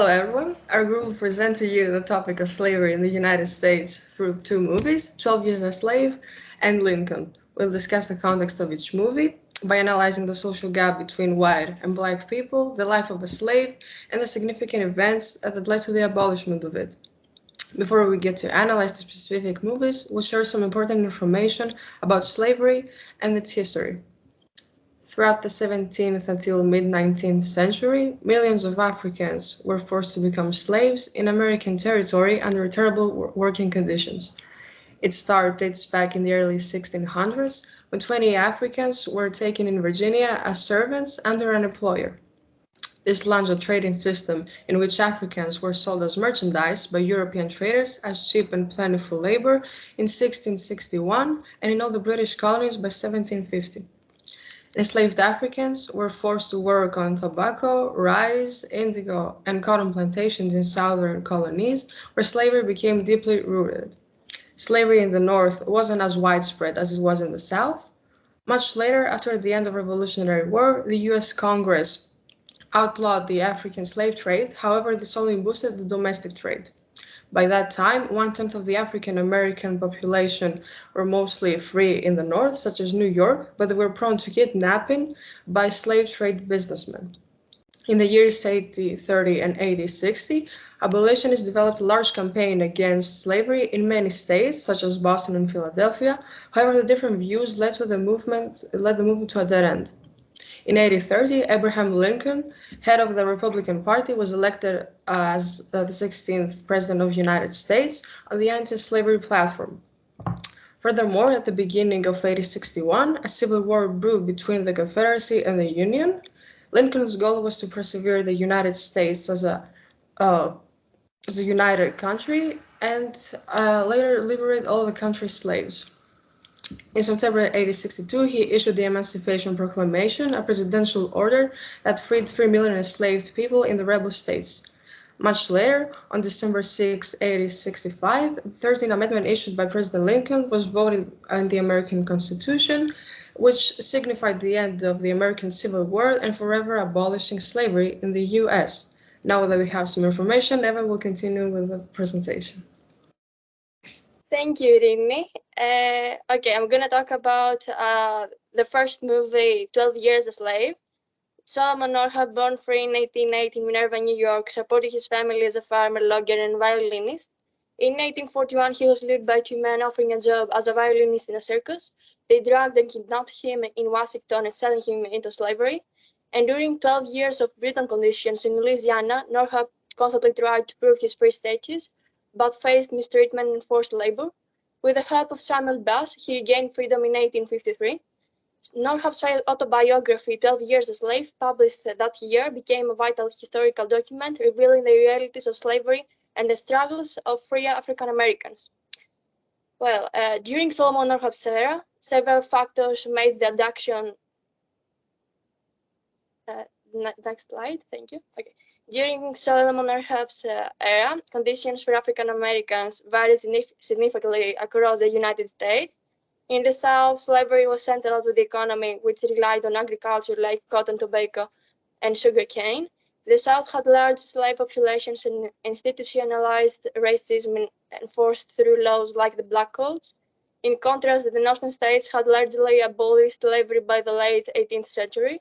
Hello everyone, our group will present to you the topic of slavery in the United States through two movies, 12 Years a Slave and Lincoln. We'll discuss the context of each movie by analyzing the social gap between white and black people, the life of a slave, and the significant events that led to the abolishment of it. Before we get to analyze the specific movies, we'll share some important information about slavery and its history. Throughout the 17th until mid-19th century, millions of Africans were forced to become slaves in American territory under terrible working conditions. Its start dates back in the early 1600s when 20 Africans were taken in Virginia as servants under an employer. This launched a trading system in which Africans were sold as merchandise by European traders as cheap and plentiful labor in 1661 and in all the British colonies by 1750. Enslaved Africans were forced to work on tobacco, rice, indigo, and cotton plantations in southern colonies, where slavery became deeply rooted. Slavery in the North wasn't as widespread as it was in the South. Much later, after the end of the Revolutionary War, the U.S. Congress outlawed the African slave trade. However, this only boosted the domestic trade. By that time, one-tenth of the African American population were mostly free in the North, such as New York, but they were prone to kidnapping by slave trade businessmen. In the years 1830 and 1860, abolitionists developed a large campaign against slavery in many states, such as Boston and Philadelphia. However, the different views led the movement to a dead end. In 1830, Abraham Lincoln, head of the Republican Party, was elected as the 16th President of the United States on the anti-slavery platform. Furthermore, at the beginning of 1861, a civil war brewed between the Confederacy and the Union. Lincoln's goal was to preserve the United States as a united country and later liberate all the country's slaves. In September 1862, he issued the Emancipation Proclamation, a presidential order that freed 3 million enslaved people in the rebel states. Much later, on December 6, 1865, the 13th Amendment issued by President Lincoln was voted in the American Constitution, which signified the end of the American Civil War and forever abolishing slavery in the U.S. Now that we have some information, Eva will continue with the presentation. Thank you, Rini. Okay, I'm gonna talk about the first movie, 12 Years a Slave. Solomon Northup, born free in 1880 in Minerva, New York, supported his family as a farmer, lawyer, and violinist. In 1841, he was lured by two men offering a job as a violinist in a circus. They drugged and kidnapped him in Washington and selling him into slavery. And during 12 years of brutal conditions in Louisiana, Northup constantly tried to prove his free status, but faced mistreatment and forced labor. With the help of Samuel Bass, he regained freedom in 1853. Northup's autobiography, 12 Years a Slave, published that year, became a vital historical document revealing the realities of slavery and the struggles of free African Americans. Well, during Solomon Northup's era, several factors made the abduction. Next slide, thank you. Okay. During Solomon Northup's era, conditions for African Americans varied significantly across the United States. In the South, slavery was central to the economy, which relied on agriculture like cotton, tobacco, and sugarcane. The South had large slave populations and institutionalized racism enforced through laws like the Black Codes. In contrast, the Northern states had largely abolished slavery by the late 18th century.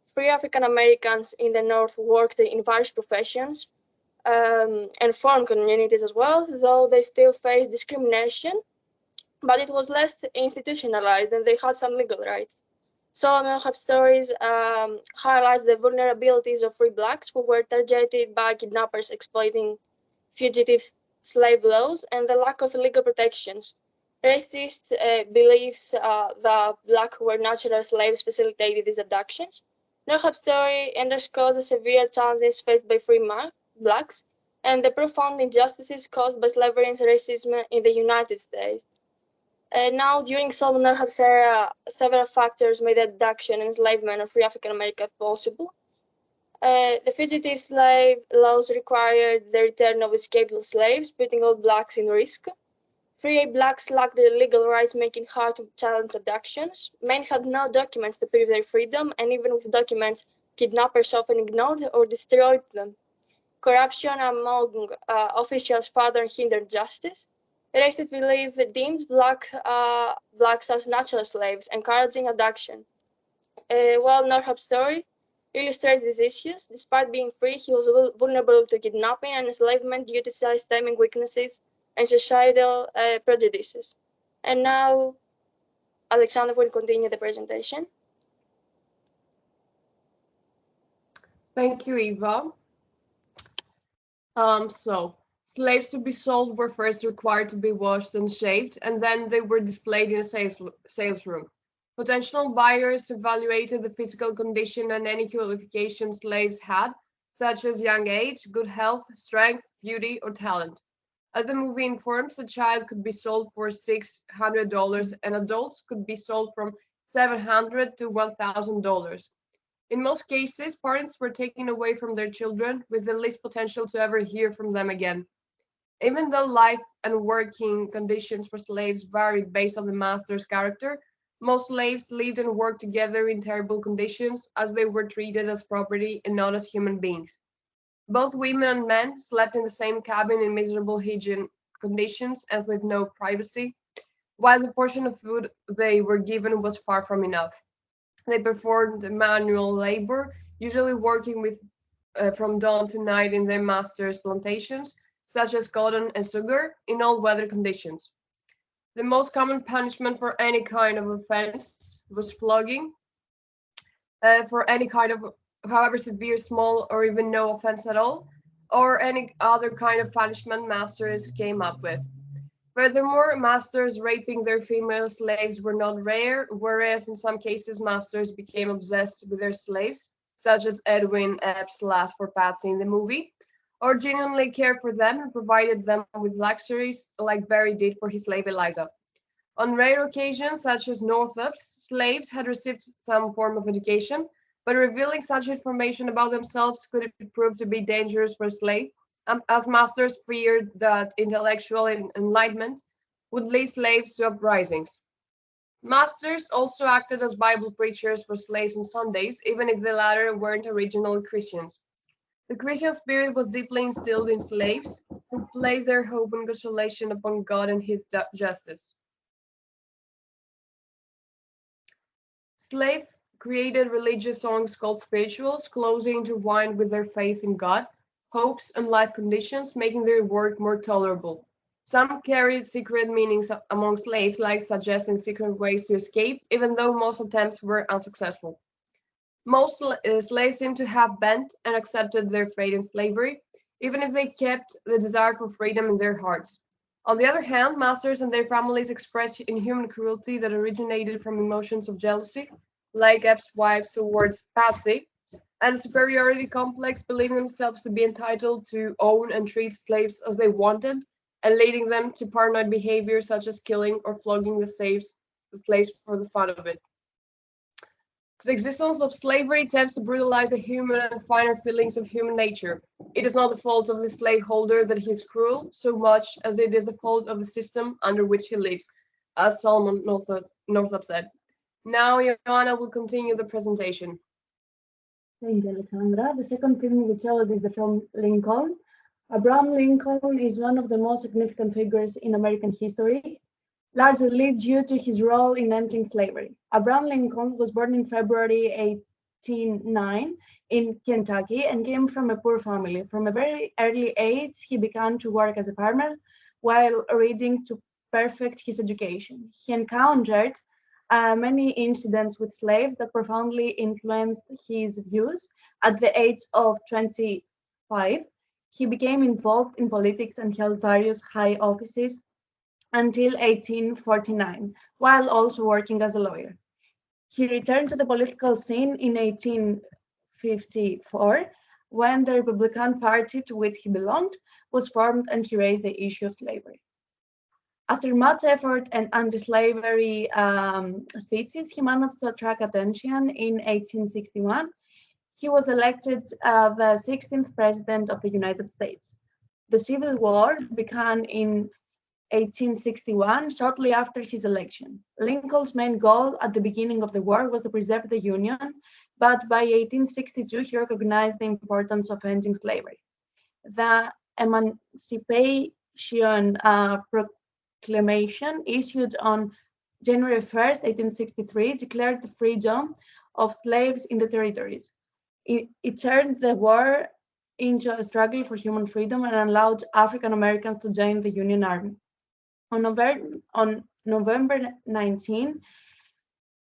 Free African Americans in the North worked in various professions and formed communities as well, though they still faced discrimination, but it was less institutionalized and they had some legal rights. Solomon Northup's stories highlights the vulnerabilities of free blacks who were targeted by kidnappers exploiting fugitive slave laws and the lack of legal protections. Racist beliefs that blacks were natural slaves facilitated these abductions. Northup's story underscores the severe challenges faced by free blacks and the profound injustices caused by slavery and racism in the United States. Now, during Solomon Northup's era, several factors made the abduction and enslavement of free African Americans possible. The fugitive slave laws required the return of escaped slaves, putting all blacks in risk. Free blacks lacked the legal rights, making it hard to challenge abductions. Men had no documents to prove their freedom, and even with documents, kidnappers often ignored or destroyed them. corruption among officials further hindered justice. Racist belief deemed blacks as natural slaves, encouraging abduction. While Northup's story illustrates these issues, despite being free, he was vulnerable to kidnapping and enslavement due to systemic weaknesses and societal prejudices. And now Alexander will continue the presentation. Thank you, Eva. Slaves to be sold were first required to be washed and shaved, and then they were displayed in a sales room. Potential buyers evaluated the physical condition and any qualifications slaves had, such as young age, good health, strength, beauty, or talent. As the movie informs, a child could be sold for $600 and adults could be sold from $700 to $1,000. In most cases, parents were taken away from their children with the least potential to ever hear from them again. Even though life and working conditions for slaves varied based on the master's character, most slaves lived and worked together in terrible conditions as they were treated as property and not as human beings. Both women and men slept in the same cabin in miserable hygiene conditions and with no privacy, while the portion of food they were given was far from enough. They performed manual labor, usually working from dawn to night in their master's plantations, such as cotton and sugar, in all weather conditions. The most common punishment for any kind of offense was flogging. For any kind of, however severe, small, or even no offense at all, or any other kind of punishment masters came up with. Furthermore, masters raping their female slaves were not rare, whereas in some cases masters became obsessed with their slaves, such as Edwin Epps' last for Patsy in the movie, or genuinely cared for them and provided them with luxuries like Barry did for his slave Eliza. On rare occasions, such as Northup's, slaves had received some form of education, but revealing such information about themselves could prove to be dangerous for a slave, as masters feared that intellectual enlightenment would lead slaves to uprisings. Masters also acted as Bible preachers for slaves on Sundays, even if the latter weren't original Christians. The Christian spirit was deeply instilled in slaves, who placed their hope and consolation upon God and His justice. Slaves created religious songs called spirituals, closely intertwined with their faith in God, hopes, and life conditions, making their work more tolerable. Some carried secret meanings among slaves, like suggesting secret ways to escape, even though most attempts were unsuccessful. Most slaves seem to have bent and accepted their fate in slavery, even if they kept the desire for freedom in their hearts. On the other hand, masters and their families expressed inhuman cruelty that originated from emotions of jealousy, like Epps' wives towards Patsy, and a superiority complex, believing themselves to be entitled to own and treat slaves as they wanted, and leading them to paranoid behavior such as killing or flogging the slaves for the fun of it. The existence of slavery tends to brutalize the human and finer feelings of human nature. It is not the fault of the slaveholder that he is cruel, so much as it is the fault of the system under which he lives, as Solomon Northup said. Now, Joanna will continue the presentation. Thank you, Alexandra. The second film we chose is the film Lincoln. Abraham Lincoln is one of the most significant figures in American history, largely due to his role in ending slavery. Abraham Lincoln was born in February 1809 in Kentucky and came from a poor family. From a very early age, he began to work as a farmer while reading to perfect his education. He encountered many incidents with slaves that profoundly influenced his views. At the age of 25, he became involved in politics and held various high offices until 1849, while also working as a lawyer. He returned to the political scene in 1854 when the Republican Party to which he belonged was formed and he raised the issue of slavery. After much effort and anti-slavery speeches, he managed to attract attention. In 1861, he was elected the 16th President of the United States. The Civil War began in 1861, shortly after his election. Lincoln's main goal at the beginning of the war was to preserve the Union, but by 1862 he recognized the importance of ending slavery. The Emancipation Proclamation, issued on January 1st, 1863, declared the freedom of slaves in the territories. It turned the war into a struggle for human freedom and allowed African Americans to join the Union Army. On November 19,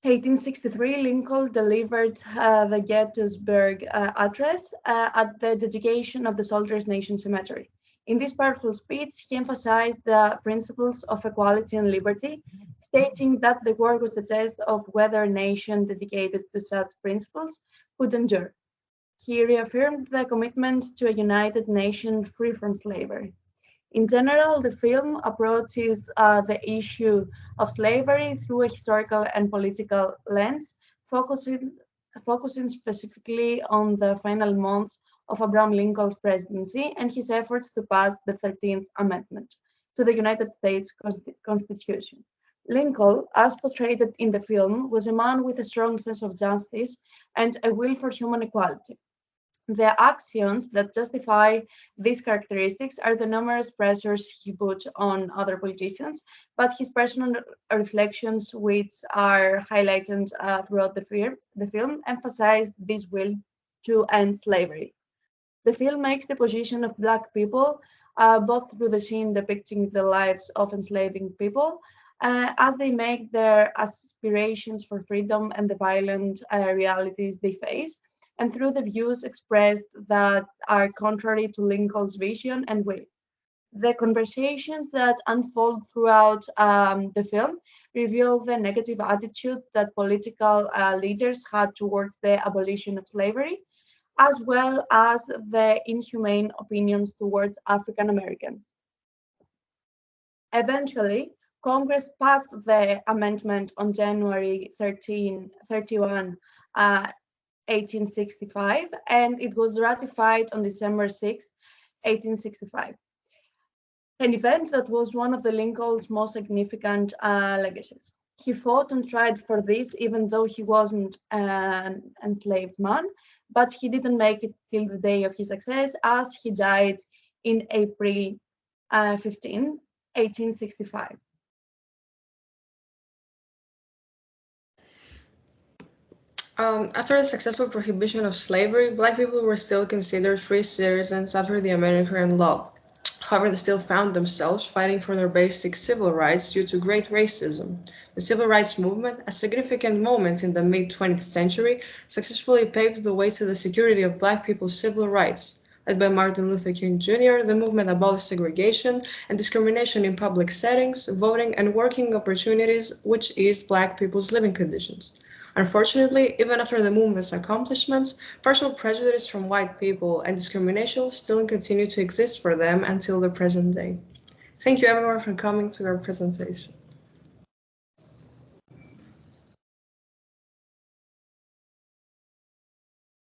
1863, Lincoln delivered the Gettysburg Address at the dedication of the Soldiers' Nation Cemetery. In this powerful speech, he emphasized the principles of equality and liberty, stating that the war was a test of whether a nation dedicated to such principles could endure. He reaffirmed the commitment to a united nation free from slavery. In general, the film approaches the issue of slavery through a historical and political lens, focusing specifically on the final months of Abraham Lincoln's presidency and his efforts to pass the 13th Amendment to the United States Constitution. Lincoln, as portrayed in the film, was a man with a strong sense of justice and a will for human equality. The actions that justify these characteristics are the numerous pressures he put on other politicians, but his personal reflections, which are highlighted throughout the film, emphasize this will to end slavery. The film makes the position of Black people, both through the scene depicting the lives of enslaving people, as they make their aspirations for freedom and the violent realities they face, and through the views expressed that are contrary to Lincoln's vision and will. The conversations that unfold throughout the film reveal the negative attitudes that political leaders had towards the abolition of slavery, as well as the inhumane opinions towards African Americans. Eventually, Congress passed the amendment on January 31, 1865, and it was ratified on December 6, 1865, an event that was one of the Lincoln's most significant legacies. He fought and tried for this, even though he wasn't an enslaved man, but he didn't make it till the day of his success, as he died in April 15, 1865. After the successful prohibition of slavery, Black people were still considered free citizens under the American law. However, they still found themselves fighting for their basic civil rights due to great racism. The civil rights movement, a significant moment in the mid-20th century, successfully paved the way to the security of Black people's civil rights. Led by Martin Luther King Jr., the movement abolished segregation and discrimination in public settings, voting, and working opportunities, which eased Black people's living conditions. Unfortunately, even after the movement's accomplishments, partial prejudice from white people and discrimination still continue to exist for them until the present day. Thank you everyone for coming to our presentation.